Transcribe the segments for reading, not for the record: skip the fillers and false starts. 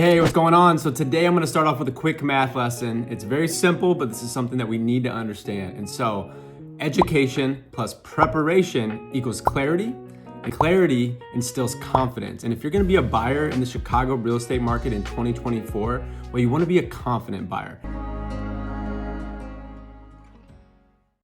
Hey, what's going on? So today I'm going to start off with a quick math lesson. It's very simple, but this is something that we need to understand. And so education plus preparation equals clarity, and clarity instills confidence. And if you're going to be a buyer in the Chicago real estate market in 2024, well, you want to be a confident buyer.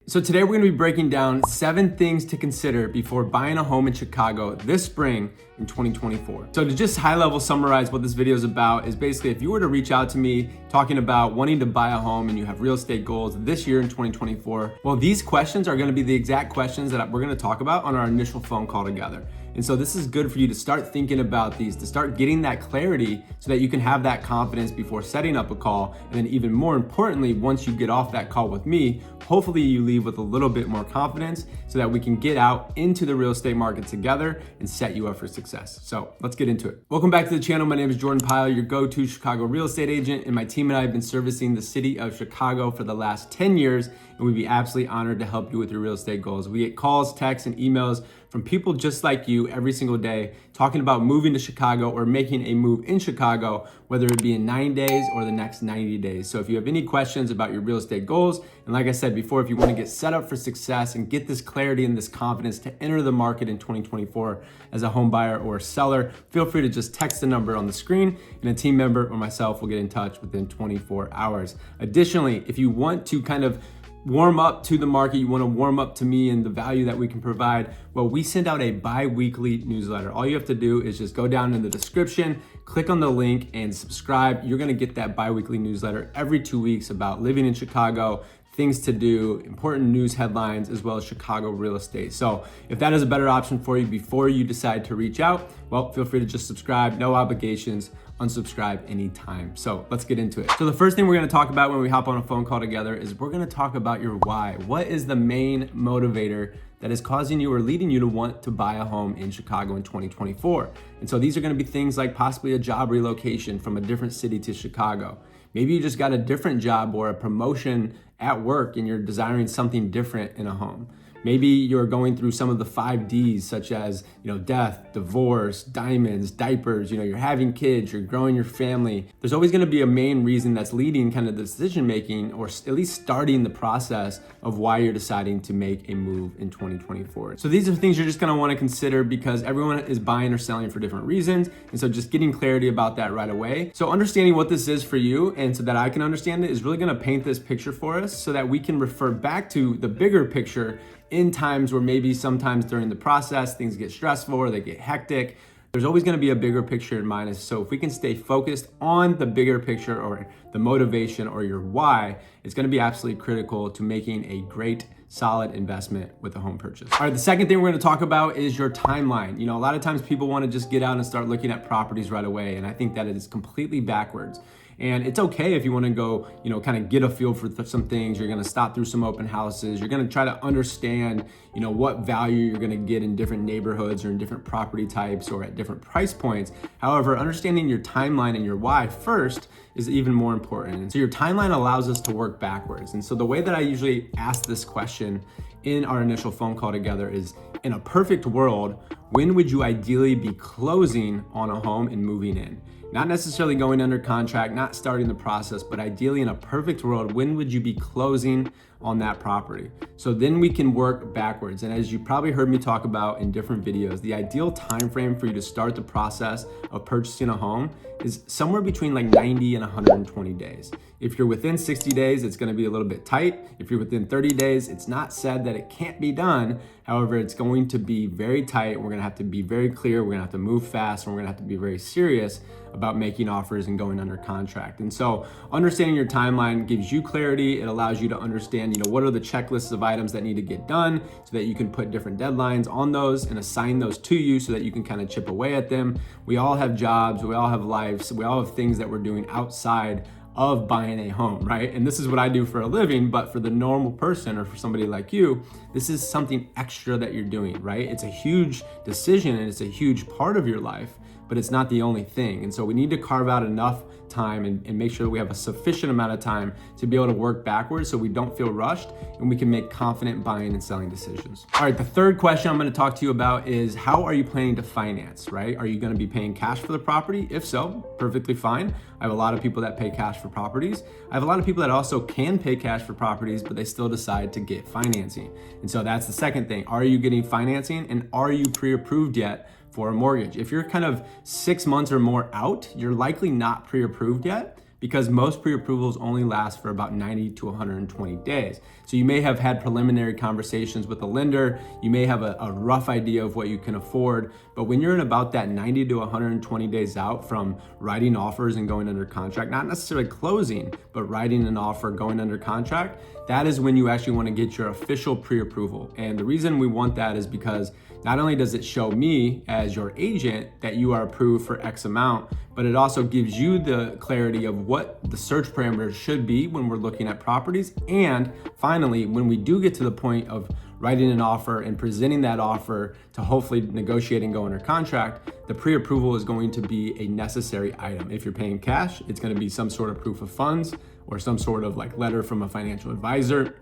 So today we're going to be breaking down 7 things to consider before buying a home in Chicago this spring in 2024. So to just high level summarize what this video is about is basically if you were to reach out to me talking about wanting to buy a home and you have real estate goals this year in 2024, well, these questions are going to be the exact questions that we're going to talk about on our initial phone call together. And so this is good for you to start thinking about these, to start getting that clarity so that you can have that confidence before setting up a call. And then even more importantly, once you get off that call with me, hopefully you leave with a little bit more confidence so that we can get out into the real estate market together and set you up for success. So let's get into it. Welcome back to the channel. My name is Jordan Pyle, your go-to Chicago real estate agent, and my team and I have been servicing the city of Chicago for the last 10 years, and we'd be absolutely honored to help you with your real estate goals. We get calls, texts, and emails from people just like you every single day talking about moving to Chicago or making a move in Chicago, whether it be in 9 days or the next 90 days. So if you have any questions about your real estate goals, and like I said before, if you want to get set up for success and get this clarity and this confidence to enter the market in 2024 as a home buyer or a seller, feel free to just text the number on the screen and a team member or myself will get in touch within 24 hours. Additionally, if you want to kind of warm up to the market, you want to warm up to me and the value that we can provide, well, we send out a bi-weekly newsletter. All you have to do is just go down in the description, click on the link and subscribe. You're going to get that bi-weekly newsletter every 2 weeks about living in Chicago, things to do, important news headlines, as well as Chicago real estate. So if that is a better option for you before you decide to reach out, well, feel free to just subscribe, no obligations, unsubscribe anytime. So let's get into it. So the first thing we're gonna talk about when we hop on a phone call together is we're gonna talk about your why. What is the main motivator that is causing you or leading you to want to buy a home in Chicago in 2024? And so these are gonna be things like possibly a job relocation from a different city to Chicago. Maybe you just got a different job or a promotion at work and you're desiring something different in a home. Maybe you're going through some of the 5 Ds such as, death, divorce, diamonds, diapers, you're having kids, you're growing your family. There's always going to be a main reason that's leading kind of the decision making or at least starting the process of why you're deciding to make a move in 2024. So these are things you're just going to want to consider because everyone is buying or selling for different reasons. And so just getting clarity about that right away. So understanding what this is for you and so that I can understand it is really going to paint this picture for us so that we can refer back to the bigger picture in times where maybe sometimes during the process things get stressful or they get hectic. There's always going to be a bigger picture in mind. So if we can stay focused on the bigger picture or the motivation or your why, it's going to be absolutely critical to making a great solid investment with a home purchase. All right, the second thing we're going to talk about is your timeline. A lot of times people want to just get out and start looking at properties right away, and I think that is completely backwards. And it's okay if you want to go, kind of get a feel for some things. You're going to stop through some open houses. You're going to try to understand, what value you're going to get in different neighborhoods or in different property types or at different price points. However, understanding your timeline and your why first is even more important. And so your timeline allows us to work backwards. And so the way that I usually ask this question in our initial phone call together is, in a perfect world, when would you ideally be closing on a home and moving in? Not necessarily going under contract, not starting the process, but ideally in a perfect world, when would you be closing on that property? So then we can work backwards. And as you probably heard me talk about in different videos, the ideal time frame for you to start the process of purchasing a home is somewhere between like 90 and 120 days. If you're within 60 days, it's going to be a little bit tight. If you're within 30 days, it's not said that it can't be done. However, it's going to be very tight. We're going to have to be very clear. We're going to have to move fast, and we're going to have to be very serious about making offers and going under contract. And so understanding your timeline gives you clarity. It allows you to understand, what are the checklists of items that need to get done so that you can put different deadlines on those and assign those to you so that you can kind of chip away at them. We all have jobs, we all have lives, we all have things that we're doing outside of buying a home, right? And this is what I do for a living, but for the normal person or for somebody like you, this is something extra that you're doing, right? It's a huge decision and it's a huge part of your life, but it's not the only thing. And so we need to carve out enough time and make sure that we have a sufficient amount of time to be able to work backwards so we don't feel rushed and we can make confident buying and selling decisions. All right, the third question I'm going to talk to you about is, how are you planning to finance, right? Are you going to be paying cash for the property? If so, perfectly fine. I have a lot of people that pay cash for properties. I have a lot of people that also can pay cash for properties, but they still decide to get financing. And so that's the second thing. Are you getting financing, and are you pre-approved yet for a mortgage? If you're kind of 6 months or more out, you're likely not pre-approved yet, because most pre-approvals only last for about 90 to 120 days. So you may have had preliminary conversations with the lender, you may have a rough idea of what you can afford, but when you're in about that 90 to 120 days out from writing offers and going under contract, not necessarily closing, but writing an offer, going under contract, that is when you actually want to get your official pre-approval. And the reason we want that is because not only does it show me as your agent that you are approved for X amount, but it also gives you the clarity of what the search parameters should be when we're looking at properties. And finally, when we do get to the point of writing an offer and presenting that offer to hopefully negotiate and go under contract, the pre-approval is going to be a necessary item. If you're paying cash, it's going to be some sort of proof of funds or some sort of like letter from a financial advisor.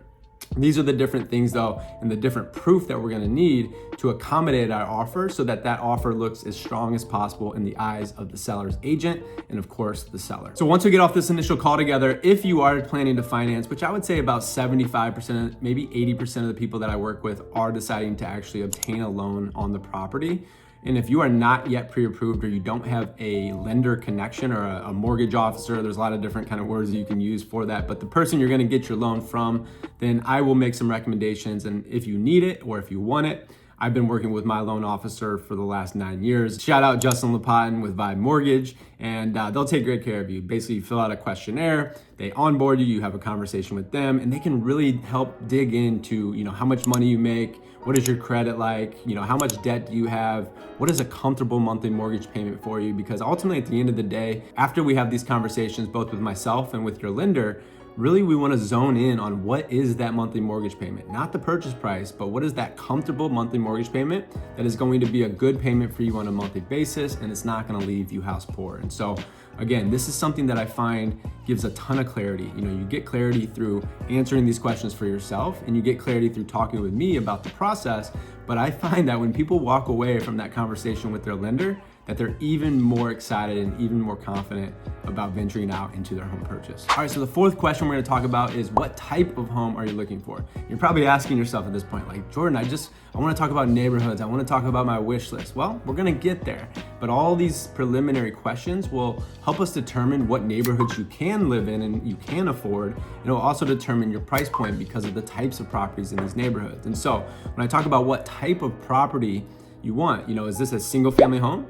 These are the different things though, and the different proof that we're gonna need to accommodate our offer so that that offer looks as strong as possible in the eyes of the seller's agent and of course the seller. So once we get off this initial call together, if you are planning to finance, which I would say about 75%, maybe 80% of the people that I work with are deciding to actually obtain a loan on the property. And if you are not yet pre-approved, or you don't have a lender connection or a mortgage officer, there's a lot of different kind of words that you can use for that, but the person you're gonna get your loan from, then I will make some recommendations. And if you need it or if you want it, I've been working with my loan officer for the last 9 years. Shout out Justin Lepatin with Vibe Mortgage, and they'll take great care of you. Basically, you fill out a questionnaire, they onboard you, you have a conversation with them, and they can really help dig into, how much money you make, what is your credit like, how much debt do you have, what is a comfortable monthly mortgage payment for you? Because ultimately, at the end of the day, after we have these conversations, both with myself and with your lender, really we want to zone in on what is that monthly mortgage payment, not the purchase price, but what is that comfortable monthly mortgage payment that is going to be a good payment for you on a monthly basis, and it's not going to leave you house poor. And so again, this is something that I find gives a ton of clarity. You get clarity through answering these questions for yourself, and you get clarity through talking with me about the process. But I find that when people walk away from that conversation with their lender, that they're even more excited and even more confident about venturing out into their home purchase. All right, so the fourth question we're gonna talk about is, what type of home are you looking for? You're probably asking yourself at this point, like, Jordan, I wanna talk about neighborhoods, I wanna talk about my wish list. Well, we're gonna get there, but all these preliminary questions will help us determine what neighborhoods you can live in and you can afford, and it'll also determine your price point because of the types of properties in these neighborhoods. And so when I talk about what type of property you want, is this a single family home?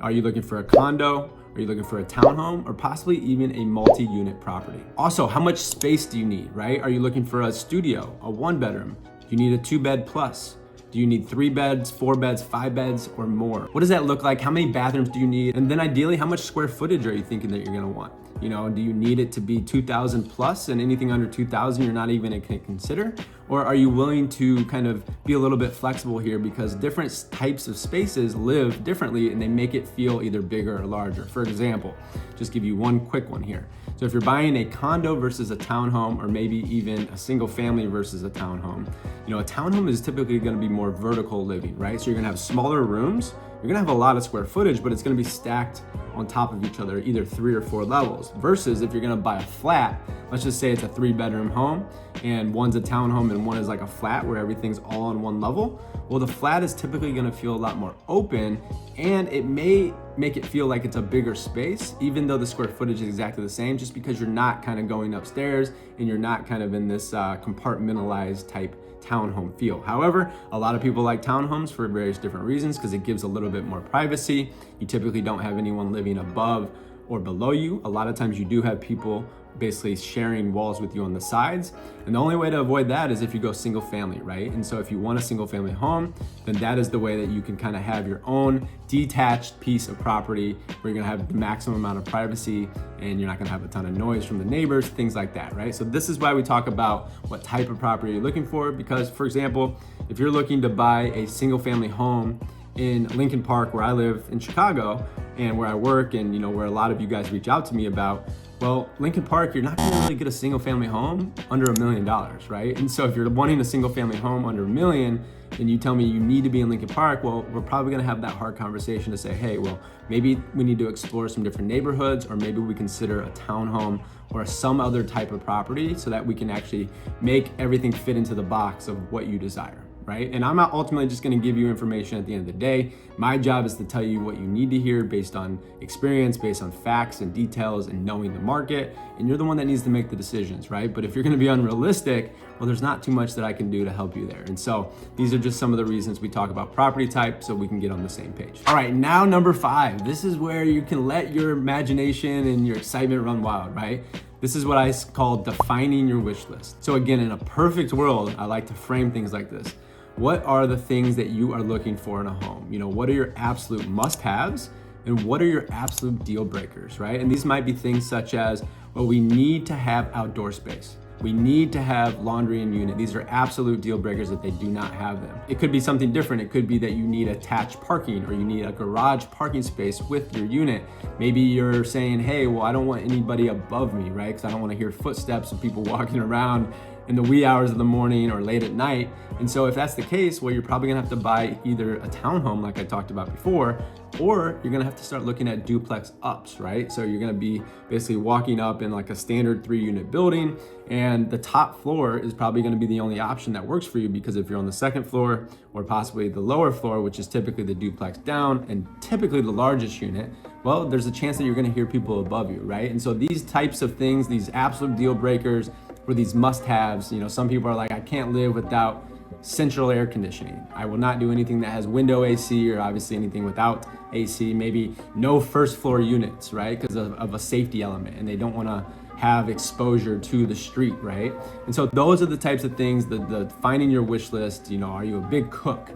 Are you looking for a condo? Are you looking for a townhome, or possibly even a multi-unit property? Also, how much space do you need, right? Are you looking for a studio, a 1-bedroom? Do you need a 2-bed plus? Do you need 3 beds, 4 beds, 5 beds, or more? What does that look like? How many bathrooms do you need? And then ideally, how much square footage are you thinking that you're gonna want? Do you need it to be 2,000 plus, and anything under 2,000 you're not even gonna consider? Or are you willing to kind of be a little bit flexible here, because different types of spaces live differently and they make it feel either bigger or larger? For example, just give you one quick one here. So if you're buying a condo versus a townhome, or maybe even a single family versus a townhome, a townhome is typically gonna be more vertical living, right? So you're gonna have smaller rooms, you're gonna have a lot of square footage, but it's gonna be stacked on top of each other, either 3 or 4 levels. Versus if you're gonna buy a flat, let's just say it's a 3-bedroom home, and one's a townhome and one is like a flat where everything's all on one level. Well, the flat is typically gonna feel a lot more open, and it may make it feel like it's a bigger space, even though the square footage is exactly the same, just because you're not kind of going upstairs and you're not kind of in this compartmentalized type townhome feel. However, a lot of people like townhomes for various different reasons, because it gives a little bit more privacy. You typically don't have anyone living above or below you. A lot of times you do have people basically sharing walls with you on the sides. And the only way to avoid that is if you go single family, right? And so if you want a single family home, then that is the way that you can kind of have your own detached piece of property where you're gonna have the maximum amount of privacy and you're not gonna have a ton of noise from the neighbors, things like that, right? So this is why we talk about what type of property you're looking for, because for example, if you're looking to buy a single family home in Lincoln Park, where I live in Chicago, and where I work, and where a lot of you guys reach out to me about, well, Lincoln Park, you're not gonna really get a single family home under $1 million, right? And so if you're wanting a single family home under $1 million, and you tell me you need to be in Lincoln Park, well, we're probably gonna have that hard conversation to say, hey, well, maybe we need to explore some different neighborhoods, or maybe we consider a townhome or some other type of property so that we can actually make everything fit into the box of what you desire, right? And I'm not ultimately just gonna give you information at the end of the day. My job is to tell you what you need to hear based on experience, based on facts and details and knowing the market, and you're the one that needs to make the decisions, right? But if you're gonna be unrealistic, well, there's not too much that I can do to help you there. And so these are just some of the reasons we talk about property type so we can get on the same page. All right, now number 5. This is where you can let your imagination and your excitement run wild, right? This is what I call defining your wish list. So again, in a perfect world, I like to frame things like this. What are the things that you are looking for in a home? What are your absolute must-haves and what are your absolute deal breakers, right? And these might be things such as, well, we need to have outdoor space. We need to have laundry and unit. These are absolute deal breakers if they do not have them. It could be something different. It could be that you need attached parking, or you need a garage parking space with your unit. Maybe you're saying, hey, well, I don't want anybody above me, right? Because I don't want to hear footsteps of people walking around in the wee hours of the morning or late at night. And so if that's the case, well, you're probably gonna have to buy either a townhome like I talked about before, or you're gonna have to start looking at duplex ups, right? So you're gonna be basically walking up in like a standard 3-unit building, and the top floor is probably gonna be the only option that works for you, because if you're on the second floor or possibly the lower floor, which is typically the duplex down and typically the largest unit, well, there's a chance that you're gonna hear people above you, right? And so these types of things, these absolute deal breakers, or these must-haves, some people are like, I can't live without central air conditioning. I will not do anything that has window AC, or obviously anything without AC, maybe no first floor units, right? Because of a safety element, and they don't wanna have exposure to the street, right? And so those are the types of things, the finding your wish list. Are you a big cook?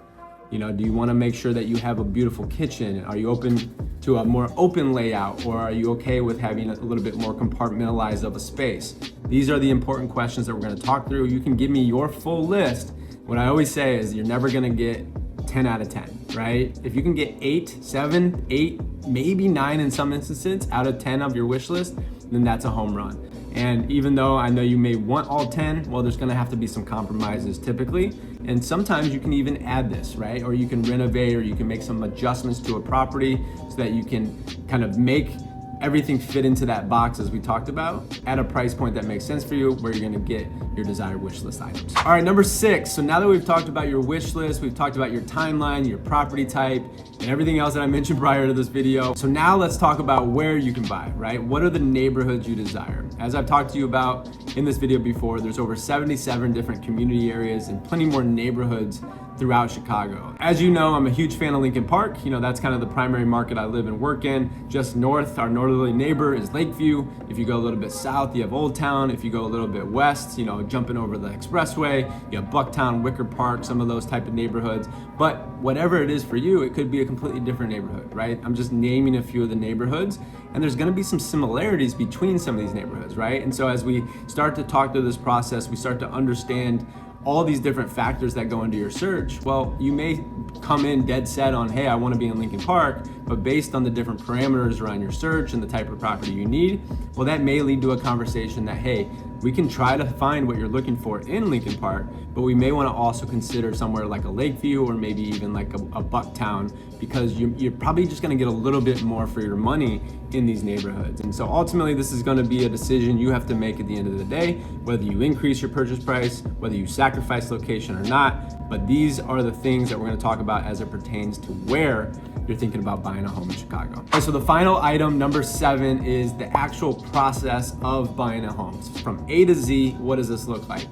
Do you want to make sure that you have a beautiful kitchen? Are you open to a more open layout, or are you okay with having a little bit more compartmentalized of a space? These are the important questions that we're going to talk through. You can give me your full list. What I always say is you're never going to get 10 out of 10, right? If you can get 8, 7, 8, maybe 9 in some instances out of 10 of your wish list, then that's a home run. And even though I know you may want all 10, well, there's gonna have to be some compromises typically. And sometimes you can even add this, right? Or you can renovate, or you can make some adjustments to a property so that you can kind of make everything fit into that box as we talked about at a price point that makes sense for you, where you're gonna get your desired wish list items. All right, number 6. So now that we've talked about your wish list, we've talked about your timeline, your property type, and everything else that I mentioned prior to this video. So now let's talk about where you can buy, right? What are the neighborhoods you desire? As I've talked to you about in this video before, there's over 77 different community areas and plenty more neighborhoods throughout Chicago. As you know, I'm a huge fan of Lincoln Park. That's kind of the primary market I live and work in. Just north, our northerly neighbor is Lakeview. If you go a little bit south, you have Old Town. If you go a little bit west, jumping over the expressway, you have Bucktown, Wicker Park, some of those type of neighborhoods. But whatever it is for you, it could be a completely different neighborhood, right? I'm just naming a few of the neighborhoods, and there's gonna be some similarities between some of these neighborhoods, right? And so as we start to talk through this process, we start to understand all these different factors that go into your search. Well, you may come in dead set on, hey, I want to be in Lincoln Park, but based on the different parameters around your search and the type of property you need, well, that may lead to a conversation that, hey, we can try to find what you're looking for in Lincoln Park, but we may want to also consider somewhere like a Lakeview, or maybe even like a Bucktown, because you're probably just going to get a little bit more for your money in these neighborhoods. And so ultimately, this is going to be a decision you have to make at the end of the day, whether you increase your purchase price, whether you sacrifice location or not. But these are the things that we're going to talk about as it pertains to where you're thinking about buying a home in Chicago. Okay, so the final item, number 7, is the actual process of buying a home. So from A to Z, what does this look like?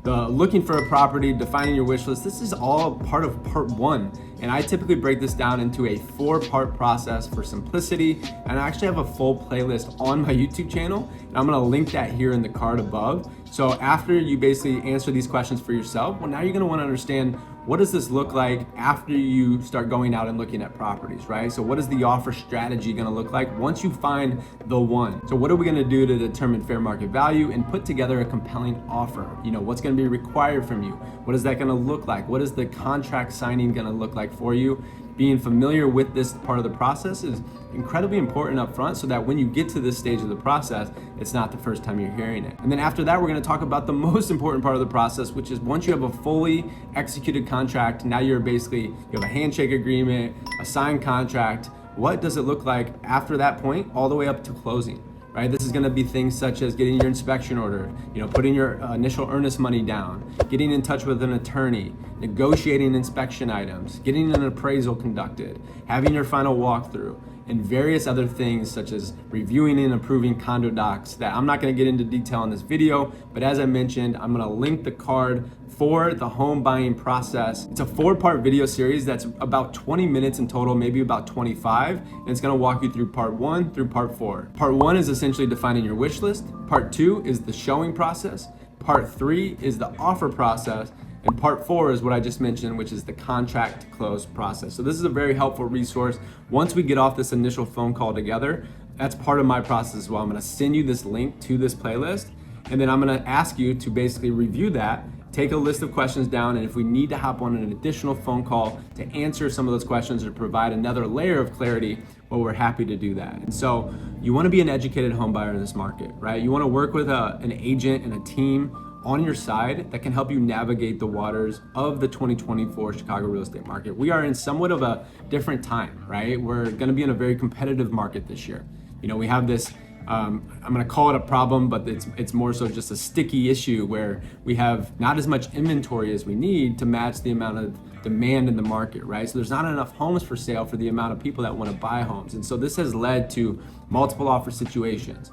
The looking for a property, defining your wish list, this is all part of part 1. And I typically break this down into a 4-part process for simplicity. And I actually have a full playlist on my YouTube channel, and I'm gonna link that here in the card above. So after you basically answer these questions for yourself, well, now you're gonna wanna understand, what does this look like after you start going out and looking at properties, right? So what is the offer strategy gonna look like once you find the one? So what are we gonna do to determine fair market value and put together a compelling offer? What's gonna be required from you? What is that gonna look like? What is the contract signing gonna look like for you? being familiar with this part of the process is incredibly important up front, so that when you get to this stage of the process, it's not the first time you're hearing it. And then after that, we're gonna talk about the most important part of the process, which is once you have a fully executed contract, now you have a handshake agreement, a signed contract. What does it look like after that point all the way up to closing? Right? This is going to be things such as getting your inspection order, putting your initial earnest money down, getting in touch with an attorney, negotiating inspection items, getting an appraisal conducted, having your final walkthrough, and various other things such as reviewing and approving condo docs that I'm not going to get into detail in this video, but as I mentioned, I'm going to link the card for the home buying process. It's a 4-part video series that's about 20 minutes in total, maybe about 25, and it's going to walk you through part 1 through part 4. Part 1 is essentially defining your wish list. Part 2 is the showing process. Part 3 is the offer process. And part 4 is what I just mentioned, which is the contract to close process. So this is a very helpful resource. Once we get off this initial phone call together, that's part of my process as well. I'm gonna send you this link to this playlist, and then I'm gonna ask you to basically review that, take a list of questions down, and if we need to hop on an additional phone call to answer some of those questions or provide another layer of clarity, well, we're happy to do that. And so you wanna be an educated home buyer in this market, right? You wanna work with an agent and a team on your side that can help you navigate the waters of the 2024 Chicago real estate market. We are in somewhat of a different time, right? We're gonna be in a very competitive market this year. We have this, I'm gonna call it a problem, but it's more so just a sticky issue where we have not as much inventory as we need to match the amount of demand in the market, right? So there's not enough homes for sale for the amount of people that wanna buy homes. And so this has led to multiple offer situations,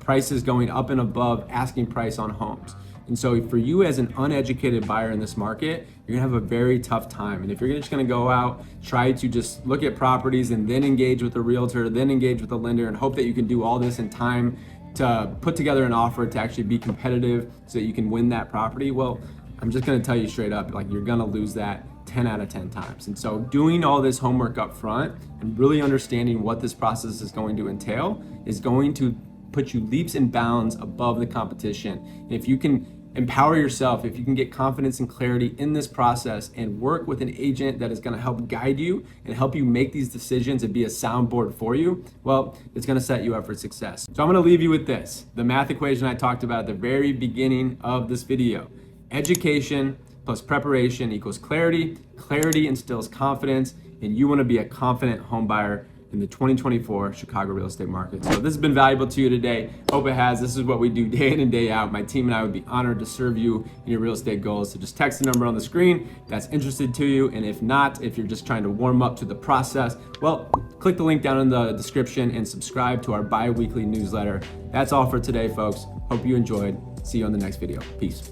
prices going up and above asking price on homes. And so for you as an uneducated buyer in this market, you're gonna have a very tough time. And if you're just gonna go out, try to just look at properties and then engage with a realtor, then engage with a lender, and hope that you can do all this in time to put together an offer to actually be competitive so that you can win that property, well, I'm just gonna tell you straight up, you're gonna lose that 10 out of 10 times. And so doing all this homework up front and really understanding what this process is going to entail is going to put you leaps and bounds above the competition. And if you can empower yourself, if you can get confidence and clarity in this process and work with an agent that is gonna help guide you and help you make these decisions and be a soundboard for you, well, it's gonna set you up for success. So I'm gonna leave you with this, the math equation I talked about at the very beginning of this video. Education plus preparation equals clarity. Clarity instills confidence, and you wanna be a confident home buyer in the 2024 Chicago real estate market. So this has been valuable to you today. Hope it has. This is what we do day in and day out. My team and I would be honored to serve you in your real estate goals. So just text the number on the screen if that's interested to you. And if not, if you're just trying to warm up to the process, well, click the link down in the description and subscribe to our bi-weekly newsletter. That's all for today, folks. Hope you enjoyed. See you on the next video. Peace.